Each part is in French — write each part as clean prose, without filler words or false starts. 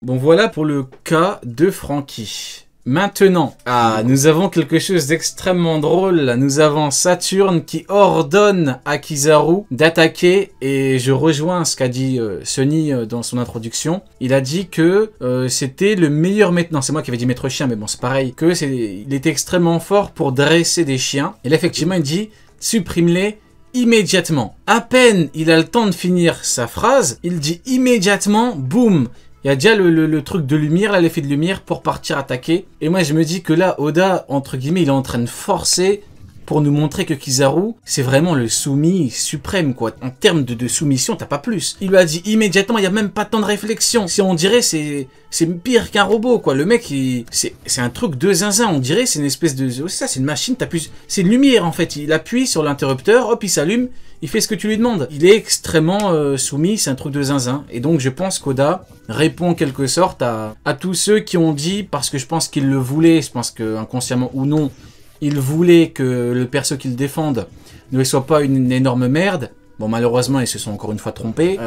Bon, voilà pour le cas de Frankie. Maintenant, nous avons quelque chose d'extrêmement drôle. Nous avons Saturne qui ordonne à Kizaru d'attaquer. Et je rejoins ce qu'a dit Sunny dans son introduction. Il a dit que c'était le meilleur maître... Non, c'est moi qui avais dit maître chien, mais bon, c'est pareil. Il était extrêmement fort pour dresser des chiens. Et là, effectivement, il dit supprime-les immédiatement. À peine il a le temps de finir sa phrase, il dit immédiatement, boum. Il y a déjà le truc de lumière, là, l'effet de lumière pour partir attaquer. Et moi, je me dis que là, Oda, entre guillemets, il est en train de forcer pour nous montrer que Kizaru, c'est vraiment le soumis suprême, quoi. En termes de soumission, t'as pas plus. Il lui a dit immédiatement, il n'y a même pas de temps de réflexion. Si on dirait, c'est pire qu'un robot, quoi. Le mec, c'est un truc de zinzin. On dirait, c'est une espèce de... C'est ça, c'est une machine, c'est une lumière, en fait. Il appuie sur l'interrupteur, hop, il s'allume, il fait ce que tu lui demandes. Il est extrêmement soumis, c'est un truc de zinzin. Et donc, je pense qu'Oda répond en quelque sorte à tous ceux qui ont dit, parce que je pense qu'ils le voulaient, je pense que inconsciemment ou non, il voulait que le perso qu'il défende ne soit pas une énorme merde. Bon, malheureusement, ils se sont encore une fois trompés.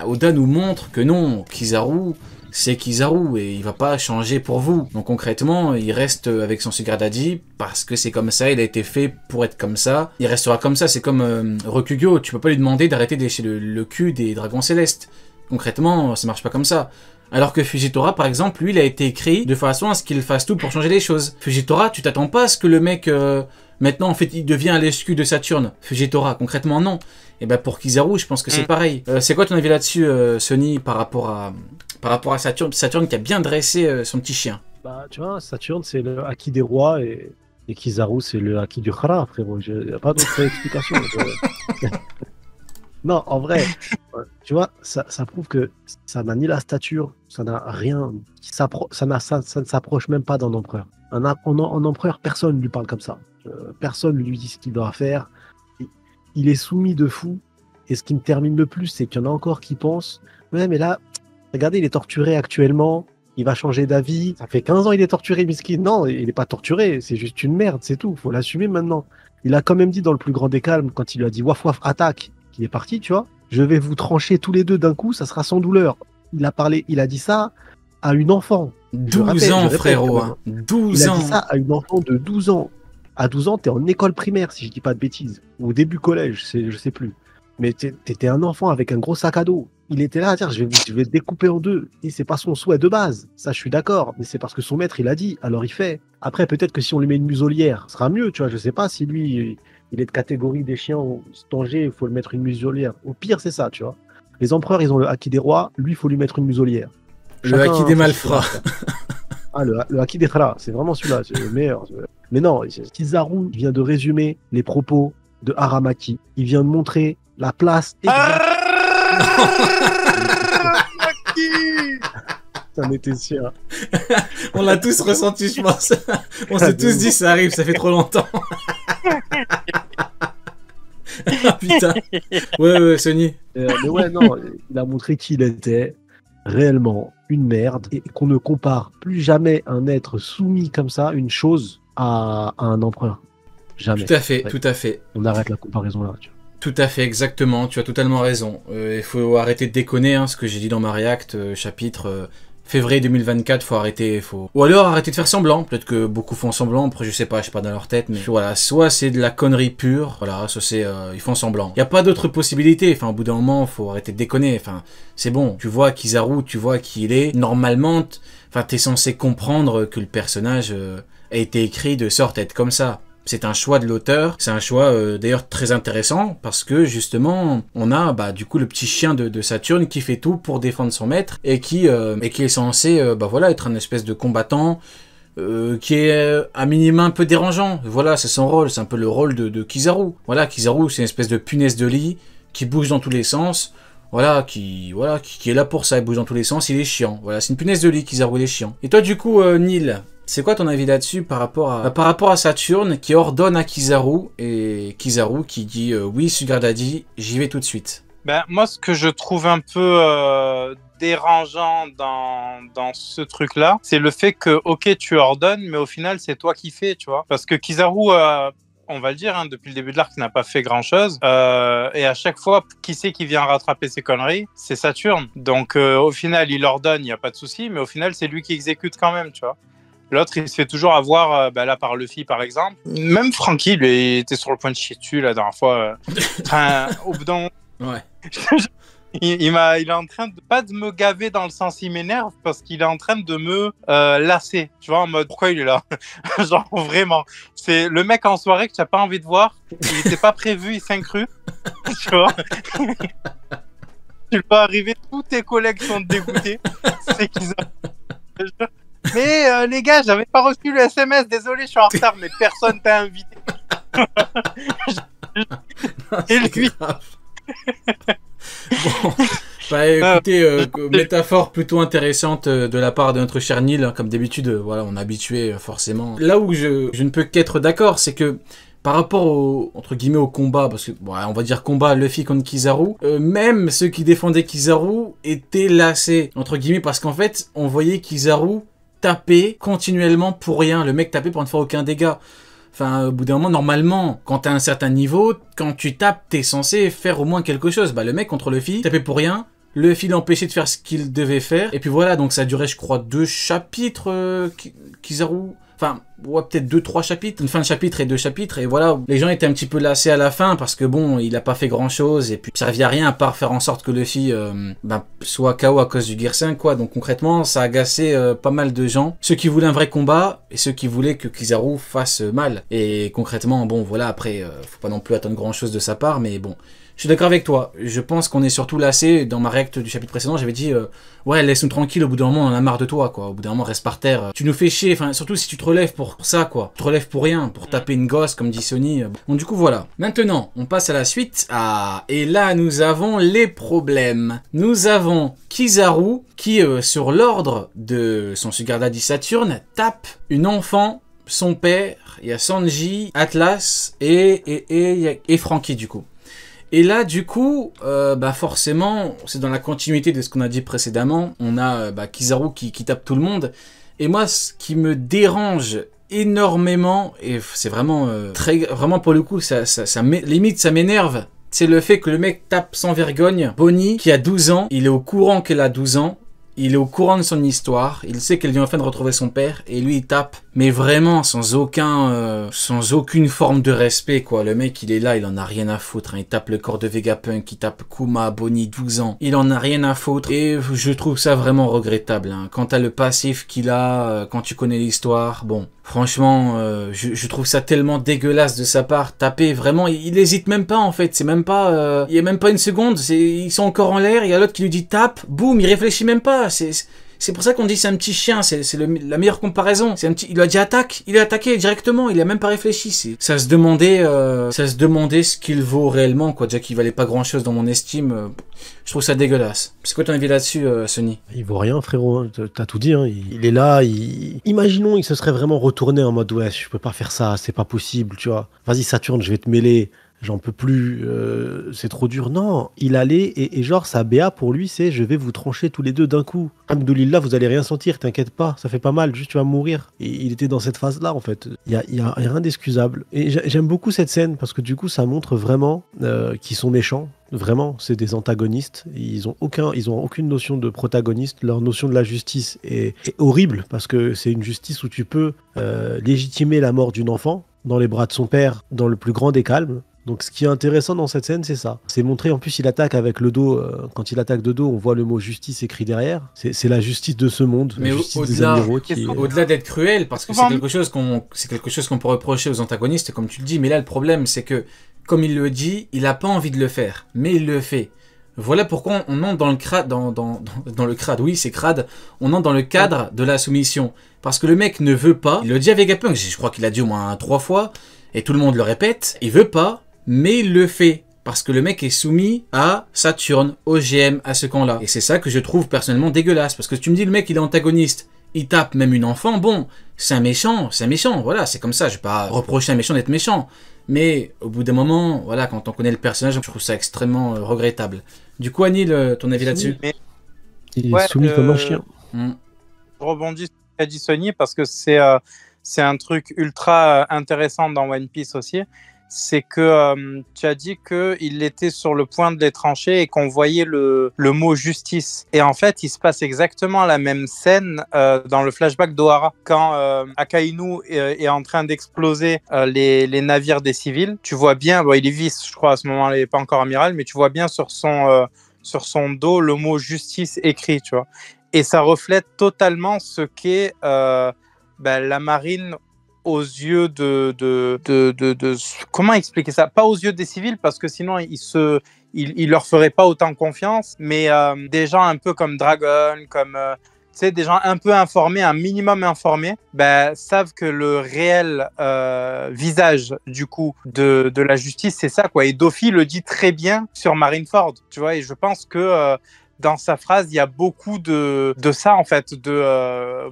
Oda nous montre que non, Kizaru, c'est Kizaru et il va pas changer pour vous. Donc concrètement, il reste avec son Sugar Daddy parce que c'est comme ça, il a été fait pour être comme ça. Il restera comme ça, c'est comme Rokugo, tu peux pas lui demander d'arrêter de lécher le cul des dragons célestes. Concrètement, ça marche pas comme ça. Alors que Fujitora, par exemple, lui, il a été écrit de façon à ce qu'il fasse tout pour changer les choses. Fujitora, tu t'attends pas à ce que le mec, maintenant, en fait, il devient l'escu de Saturne. Fujitora, concrètement, non. Et ben pour Kizaru, je pense que c'est pareil. C'est quoi ton avis là-dessus, Sony, par rapport à Saturne, Saturne qui a bien dressé son petit chien? Bah, tu vois, Saturne, c'est le Haki des rois et Kizaru, c'est le Haki du Hara, frérot. Il n'y a pas d'autre explication. Non, en vrai, tu vois, ça prouve que ça n'a ni la stature, ça n'a rien, ça ne s'approche même pas d'un empereur. Un empereur, personne ne lui parle comme ça. Personne ne lui dit ce qu'il doit faire. Il est soumis de fou. Et ce qui me termine le plus, c'est qu'il y en a encore qui pensent, ouais, mais là, regardez, il est torturé actuellement, il va changer d'avis. Ça fait 15 ans il est torturé, miskin. Non, il n'est pas torturé, c'est juste une merde, c'est tout. Faut l'assumer maintenant. Il a quand même dit dans le plus grand des calmes, quand il lui a dit waf waf attaque, qu'il est parti, tu vois. Je vais vous trancher tous les deux d'un coup, ça sera sans douleur. Il a dit ça à une enfant. 12 ans, frérot. Hein. 12 ans. Il a dit ça à une enfant de 12 ans. À 12 ans, t'es en école primaire, si je dis pas de bêtises. Ou au début collège, je sais plus. Mais t'étais un enfant avec un gros sac à dos. Il était là à dire, je vais te découper en deux. Et c'est pas son souhait de base. Ça, je suis d'accord. Mais c'est parce que son maître, il a dit. Alors, il fait. Après, peut-être que si on lui met une muselière, ce sera mieux, tu vois. Je sais pas si lui, il est de catégorie des chiens danger, il faut le mettre une muselière. Au pire, c'est ça, tu vois. Les empereurs, ils ont le haki des rois. Lui, il faut lui mettre une muselière. Le haki des malfrats. Ah, le haki des khara, c'est vraiment celui-là, c'est le meilleur. Mais non, Kizaru vient de résumer les propos de Aramaki. Il vient de montrer la place exacte. Ça m'était sûr. On l'a tous ressenti, je pense. On s'est tous dit, ça arrive, ça fait trop longtemps. Ah, putain. Ouais, Sony. Mais ouais, non, il a montré qu'il était réellement une merde et qu'on ne compare plus jamais un être soumis comme ça, une chose, à un empereur. Jamais. Tout à fait, ouais. Tout à fait. On arrête la comparaison là. Tu vois. Tout à fait, exactement. Tu as totalement raison. Il faut arrêter de déconner, hein, ce que j'ai dit dans ma React, chapitre... février 2024, faut arrêter, Ou alors arrêter de faire semblant, peut-être que beaucoup font semblant, après je sais pas dans leur tête, mais voilà, soit c'est de la connerie pure, voilà, soit c'est, ils font semblant. Y a pas d'autre possibilité, enfin, au bout d'un moment, faut arrêter de déconner, enfin, c'est bon, tu vois Kizaru, tu vois qui il est, normalement, enfin, t'es censé comprendre que le personnage a été écrit de sorte à être comme ça. C'est un choix de l'auteur, c'est un choix d'ailleurs très intéressant parce que justement on a du coup le petit chien de Saturne qui fait tout pour défendre son maître et qui est censé être un espèce de combattant qui est à minima un peu dérangeant. Voilà, c'est son rôle, c'est un peu le rôle de Kizaru. Voilà, Kizaru c'est une espèce de punaise de lit qui bouge dans tous les sens. Voilà, qui est là pour ça, il bouge dans tous les sens, il est chiant. Voilà, c'est une punaise de lit, Kizaru, il est chiant. Et toi du coup, Neil, c'est quoi ton avis là-dessus par rapport à Saturne qui ordonne à Kizaru et Kizaru qui dit oui, Sugar Daddy, j'y vais tout de suite. Ben, moi, ce que je trouve un peu dérangeant dans ce truc-là, c'est le fait que, ok, tu ordonnes, mais au final, c'est toi qui fais, tu vois. Parce que Kizaru, on va le dire, hein, depuis le début de l'arc, n'a pas fait grand-chose. Et à chaque fois, qui c'est qui vient rattraper ses conneries? C'est Saturne. Donc au final, il ordonne, il n'y a pas de souci, mais au final, c'est lui qui exécute quand même, tu vois. L'autre, il se fait toujours avoir, là, par Luffy, par exemple. Même Franky, lui, était sur le point de chier dessus la dernière fois. Au bout d'un moment, Ouais. il est en train de, pas de me gaver dans le sens il m'énerve, parce qu'il est en train de me lasser. Tu vois, en mode, pourquoi il est là? Genre, vraiment. C'est le mec en soirée que tu n'as pas envie de voir. Il n'était pas prévu, il s'incrut. Tu vois? Tu le vois arriver, tous tes collègues sont dégoûtés. C'est qu'ils ont... Mais les gars, j'avais pas reçu le SMS, désolé, je suis en retard, mais personne t'a invité. Et lui... Bon, bah écoutez, métaphore plutôt intéressante de la part de notre cher Neil, hein, comme d'habitude, voilà, on est habitué forcément. Là où je ne peux qu'être d'accord, c'est que par rapport au, entre guillemets, au combat, parce que, bon, on va dire combat Luffy contre Kizaru, même ceux qui défendaient Kizaru étaient lassés, entre guillemets, parce qu'en fait, on voyait Kizaru taper continuellement pour rien. Le mec tapait pour ne faire aucun dégât. Enfin, au bout d'un moment, normalement, quand t'as un certain niveau, quand tu tapes, t'es censé faire au moins quelque chose. Bah, le mec contre Luffy, tapait pour rien. Luffy l'empêchait de faire ce qu'il devait faire. Et puis voilà, donc ça durait, je crois, 2 chapitres, Kizaru... Enfin, ouais, peut-être 2-3 chapitres, une fin de chapitre et 2 chapitres, et voilà, les gens étaient un petit peu lassés à la fin, parce que bon, il a pas fait grand-chose, et puis ça servait à rien à part faire en sorte que Luffy soit KO à cause du Gear 5, quoi. Donc concrètement, ça a agacé pas mal de gens, ceux qui voulaient un vrai combat, et ceux qui voulaient que Kizaru fasse mal. Et concrètement, bon, voilà, après, faut pas non plus attendre grand-chose de sa part, mais bon... Je suis d'accord avec toi, je pense qu'on est surtout lassé. Dans ma réact du chapitre précédent, j'avais dit ouais, laisse-nous tranquille, au bout d'un moment on en a marre de toi, quoi. Au bout d'un moment reste par terre, tu nous fais chier, enfin surtout si tu te relèves pour ça, quoi. Tu te relèves pour rien, pour taper une gosse comme dit Sony. Bon, du coup voilà. Maintenant, on passe à la suite. Ah, et là nous avons les problèmes. Nous avons Kizaru qui sur l'ordre de son sugar daddy Saturne tape une enfant, son père, il y a Sanji, Atlas et Franky du coup. Et là, du coup, forcément, c'est dans la continuité de ce qu'on a dit précédemment. On a Kizaru qui tape tout le monde. Et moi, ce qui me dérange énormément, et c'est vraiment vraiment pour le coup, limite ça m'énerve, c'est le fait que le mec tape sans vergogne. Bonnie, qui a 12 ans, il est au courant qu'elle a 12 ans. Il est au courant de son histoire, il sait qu'elle vient enfin de retrouver son père, et lui il tape, mais vraiment sans aucune forme de respect, quoi. Le mec il est là, il en a rien à foutre, hein. Il tape le corps de Vegapunk, il tape Kuma, Bonnie, 12 ans, il en a rien à foutre, et je trouve ça vraiment regrettable, hein. Quand t'as le passif qu'il a, quand tu connais l'histoire, bon, franchement, je trouve ça tellement dégueulasse de sa part, taper, vraiment, il hésite même pas en fait, c'est même pas, il y a même pas une seconde, ils sont encore en l'air, il y a l'autre qui lui dit tape, boum, il réfléchit même pas. C'est pour ça qu'on dit c'est un petit chien, c'est la meilleure comparaison. C'est un petit, il lui a dit attaque, il est attaqué directement, il a même pas réfléchi. Ça se demandait ce qu'il vaut réellement, quoi. Déjà qu'il valait pas grand chose dans mon estime, je trouve ça dégueulasse. C'est quoi ton avis là-dessus, Sony? Il vaut rien, frérot, hein. T'as tout dit, hein. Il est là, imaginons il se serait vraiment retourné en mode ouais, je peux pas faire ça, c'est pas possible, tu vois. Vas-y Saturne, je vais te mêler. J'en peux plus, c'est trop dur. Non, il allait, et genre, sa BA pour lui, c'est je vais vous trancher tous les deux d'un coup. Alhamdoulilah, vous allez rien sentir, t'inquiète pas, ça fait pas mal, juste tu vas mourir. Et il était dans cette phase-là, en fait. Il y a rien d'excusable. Et j'aime beaucoup cette scène, parce que du coup, ça montre vraiment qu'ils sont méchants. Vraiment, c'est des antagonistes. Ils ont aucune notion de protagoniste. Leur notion de la justice est horrible, parce que c'est une justice où tu peux légitimer la mort d'une enfant dans les bras de son père, dans le plus grand des calmes. Donc ce qui est intéressant dans cette scène, c'est ça. C'est montré, en plus il attaque avec le dos, quand il attaque de dos, on voit le mot justice écrit derrière. C'est la justice de ce monde, mais la justice des amiraux qui... Au-delà d'être cruel, parce que c'est quelque chose qu'on peut reprocher aux antagonistes, comme tu le dis, mais là le problème c'est que, comme il le dit, il a pas envie de le faire, mais il le fait. Voilà pourquoi on entre dans le crade, dans le crade, oui c'est crade, on entre dans le cadre de la soumission. Parce que le mec ne veut pas, il le dit à Vegapunk, je crois qu'il a dit au moins 3 fois, et tout le monde le répète, il veut pas, mais il le fait. Parce que le mec est soumis à Saturne, au GM, à ce camp-là. Et c'est ça que je trouve personnellement dégueulasse. Parce que si tu me dis le mec il est antagoniste, il tape même une enfant, bon, c'est un méchant, voilà, c'est comme ça, je vais pas reprocher à un méchant d'être méchant. Mais au bout d'un moment, voilà, quand on connaît le personnage, je trouve ça extrêmement regrettable. Du coup, Anil, ton avis là-dessus? Il est soumis comme un chien. Je rebondis sur ce qu'a dit Sony parce que c'est c'est un truc ultra intéressant dans One Piece aussi, c'est que tu as dit qu'il était sur le point de les trancher et qu'on voyait le mot justice. Et en fait, il se passe exactement la même scène dans le flashback d'Ohara. Quand Akainu est en train d'exploser les navires des civils, tu vois bien, bon, il est vice, je crois, à ce moment-là, il n'est pas encore amiral, mais tu vois bien sur son dos le mot justice écrit, tu vois. Et ça reflète totalement ce qu'est la marine aux yeux de comment expliquer ça, pas aux yeux des civils parce que sinon ils leur feraient pas autant confiance, mais des gens un peu comme Dragon, comme tu sais, des gens un peu informés, un minimum informés, savent que le réel visage du coup de la justice, c'est ça quoi. Et Doffy le dit très bien sur Marineford, tu vois, et je pense que dans sa phrase, il y a beaucoup de ça, en fait,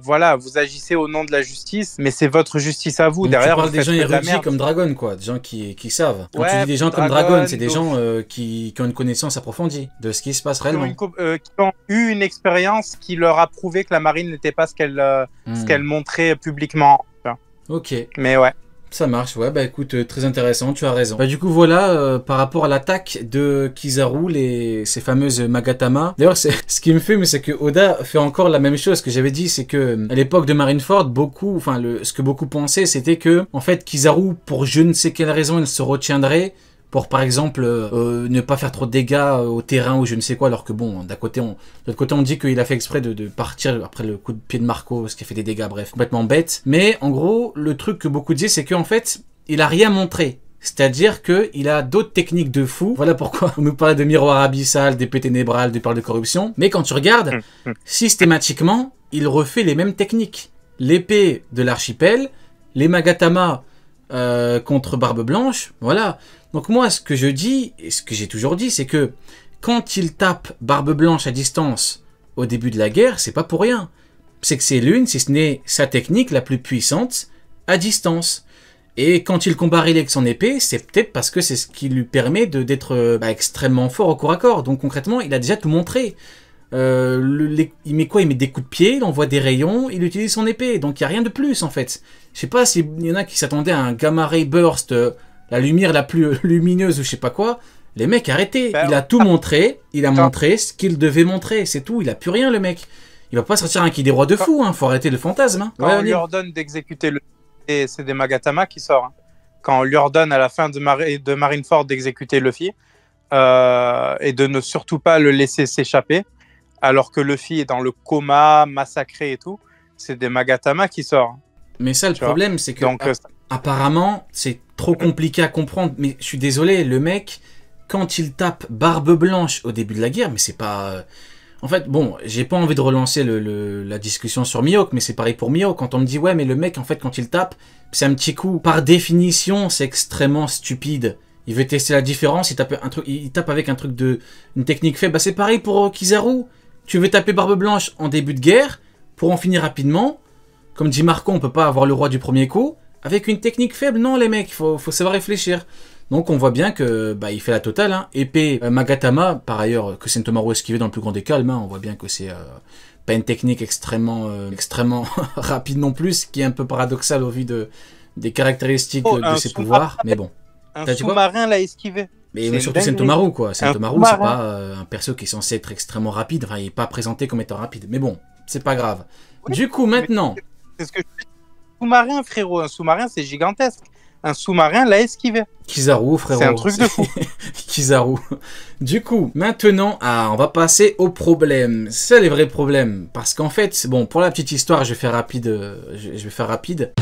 voilà, vous agissez au nom de la justice, mais c'est votre justice à vous. Donc derrière, tu parles vous des gens faites de la érudits merde. comme Dragon, quoi, des gens qui savent. Quand Ouais, tu dis des gens comme Dragon, Dragon, c'est des gens qui ont une connaissance approfondie de ce qui se passe réellement. Qui ont eu une expérience qui leur a prouvé que la marine n'était pas ce qu'elle montrait publiquement. Ok. Mais ouais. Ça marche, ouais, bah écoute, très intéressant, tu as raison. Bah du coup voilà, par rapport à l'attaque de Kizaru, ces fameuses Magatama. D'ailleurs, ce qui me fait, mais c'est que Oda fait encore la même chose que j'avais dit, c'est que à l'époque de Marineford, ce que beaucoup pensaient, c'était que, en fait, Kizaru, pour je ne sais quelle raison, il se retiendrait pour par exemple ne pas faire trop de dégâts au terrain ou je ne sais quoi, alors que bon, d'un côté on dit qu'il a fait exprès de partir après le coup de pied de Marco, ce qui a fait des dégâts, bref, complètement bête. Mais en gros, le truc que beaucoup disaient, c'est qu'en fait, il a rien montré. C'est-à-dire qu'il a d'autres techniques de fou. Voilà pourquoi on nous parlait de miroir abyssal, d'épée ténébrale, de parle de corruption. Mais quand tu regardes, systématiquement, il refait les mêmes techniques. L'épée de l'archipel, les Magatama contre Barbe Blanche, voilà. Donc moi, ce que je dis, et ce que j'ai toujours dit, c'est que quand il tape Barbe Blanche à distance au début de la guerre, c'est pas pour rien. C'est que c'est l'une, si ce n'est sa technique la plus puissante à distance. Et quand il combat Riley avec son épée, c'est peut-être parce que c'est ce qui lui permet d'être extrêmement fort au corps à corps. Donc concrètement, il a déjà tout montré. Il met quoi? Il met des coups de pied, il envoie des rayons, il utilise son épée. Donc il n'y a rien de plus en fait. Je sais pas s'il y en a qui s'attendaient à un Gamma Ray Burst, la lumière la plus lumineuse ou je sais pas quoi. Les mecs, arrêtez. Il a tout montré. Il a montré ce qu'il devait montrer. C'est tout. Il a plus rien, le mec. Il va pas sortir un qui des rois de fou. Faut arrêter le fantasme. Hein. Quand on lui ordonne d'exécuter c'est des Magatama qui sort. Hein. Quand on lui ordonne à la fin de Marineford d'exécuter Luffy et de ne surtout pas le laisser s'échapper, alors que Luffy est dans le coma, massacré et tout, c'est des Magatama qui sort. Mais ça, le problème, c'est que apparemment, c'est trop compliqué à comprendre. Mais je suis désolé, le mec, quand il tape Barbe Blanche au début de la guerre, mais c'est pas... En fait, bon, j'ai pas envie de relancer la discussion sur Mihawk, mais c'est pareil pour Mihawk. Quand on me dit, ouais, mais le mec, en fait, quand il tape, c'est un petit coup. Par définition, c'est extrêmement stupide. Il veut tester la différence, il tape avec une technique faible. Bah, c'est pareil pour Kizaru. Tu veux taper Barbe Blanche en début de guerre, pour en finir rapidement. Comme dit Marco, on peut pas avoir le roi du premier coup. Avec une technique faible, non les mecs, faut savoir réfléchir. Donc on voit bien que il fait la totale. Hein. Épée Magatama, par ailleurs, que Sentomaru esquivé dans le plus grand des calmes. Hein. On voit bien que c'est pas une technique extrêmement rapide non plus, ce qui est un peu paradoxal au vu des caractéristiques de ses pouvoirs. Mais bon. Un sous-marin l'a esquivé. Mais surtout Sentomaru, quoi. Sentomaru, c'est pas un perso qui est censé être extrêmement rapide. Enfin, il est pas présenté comme étant rapide. Mais bon, c'est pas grave. Oui, du coup, maintenant... C'est ce que je dis. Sous-marin, frérot. Un sous-marin, c'est gigantesque. Un sous-marin l'a esquivé. Kizaru, frérot. C'est un truc de fou. Kizaru. Du coup, maintenant, on va passer aux problèmes. C'est les vrais problèmes. Parce qu'en fait, bon, pour la petite histoire, je vais faire rapide.